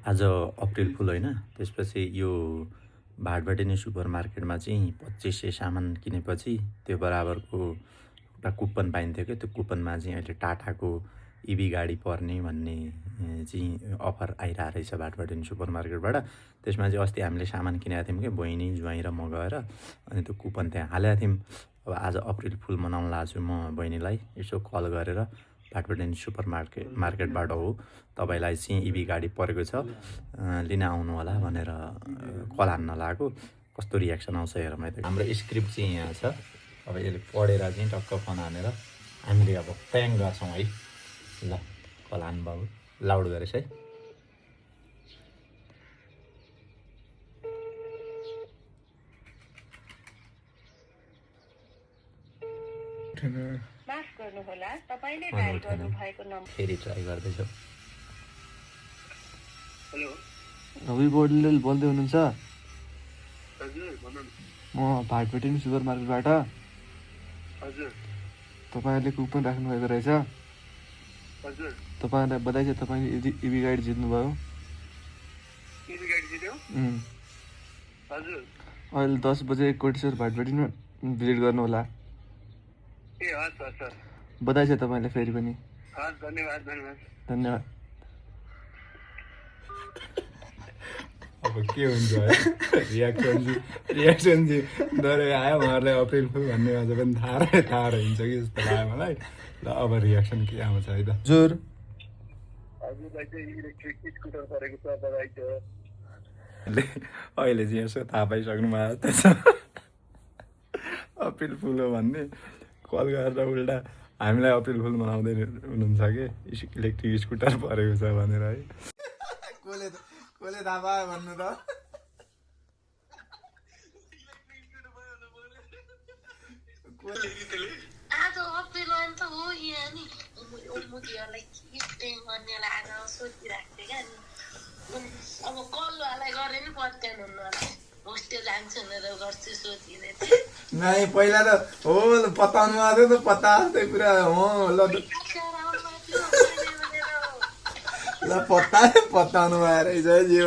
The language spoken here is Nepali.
आज अप्रिल फुल होइन त्यसपछि यो भाटबटेनी सुपरमार्केटमा चाहिँ 2500 सामान किनेपछि त्यो बराबरको एउटा कुपन पाइन्थ्यो क्या। त्यो कुपनमा चाहिँ अहिले टाटाको इभी गाडी पर्ने भन्ने चाहिँ अफर आइरहेको रहेछ भाटबटेनी सुपरमार्केटबाट। त्यसमा चाहिँ अस्ति हामीले सामान किनेका थियौँ क्या, बहिनी ज्वाइँ र म गएर। अनि त्यो कुपन त्यहाँ हालेका थियौँ। अब आज अप्रिल फुल मनाउन लाग्छु म बहिनीलाई यसो कल गरेर, भाटबटेनी सुपरमार्केटबाट हो, तपाईँलाई चाहिँ इभी गाडी परेको छ, लिन आउनु होला भनेर कल हान्न लागेको। कस्तो रियाक्सन आउँछ हेरौँ है त। हाम्रो स्क्रिप्ट चाहिँ यहाँ छ। अब यसले पढेर चाहिँ टक्क फोन हानेर हामीले अब प्याङ गर्छौँ है। ल कल हान्नु बाबु, लाउड गरेछ है। माफ गर्नुहोला, तपाईले डायल गर्नुभएको नम्बर फेरि ट्राई गर्दैछु। हेलो रवि बोडले बोल्दै हुनुहुन्छ? हजुर भन्नु न। म भाटबटेनी सुपर मार्केटबाट। हजुर तपाईँहरूले कुपन राख्नुभएको रहेछ। हजुर तपाईँहरूलाई बधाई छ, तपाईँले इभी गाडी जित्नुभयो। इभी गाडी जित्यो? हजुर अहिले 10 बजे कोटेश्वर भाटबटेनीमा भिजिट गर्नु होला। ए हस् हस् सर, बधाई छ तपाईँलाई फेरि पनि। हस् धन्यवाद धन्यवाद धन्यवाद। अब के हुन्छ है रियाक्सन चाहिँ डरै आयो। उहाँहरूलाई अप्रिल फुल भन्ने अझ पनि थाहा रहन्छ कि जस्तो लाग्यो मलाई। ल अब रियाक्सन के आउँछ है त। हजुर हजुरलाई चाहिँ इलेक्ट्रिक स्कुटर परेको छ, बधाई छ। अहिले चाहिँ यसो थाहा पाइसक्नु भएको जस्तो छ अप्रिल फुल हो भन्ने। कल गरेर उल्टा हामीलाई अप्रिल फुल मनाउँदै हुनुहुन्छ कि इलेक्ट्रिक स्कुटर परेको छ भनेर है। कसले थाहा पायो भन्नु त। आज अप्रिल अन्त हो यहाँ नि। मुखीहरूलाई के प्रेम गर्ने लागेर सोधिरहेको थिएँ क्या नि। अब कलवालाई गरे नि पत्यान हुनु होला। होस्टेल जान्छु भनेर गर्छु सोधिँदै थिएँ। नाइ पहिला त हो पत्ताउनु आएको थियो त, पत्ता जस्तै पुरा हो। ल पत्ताउनु आएर रहेछ जे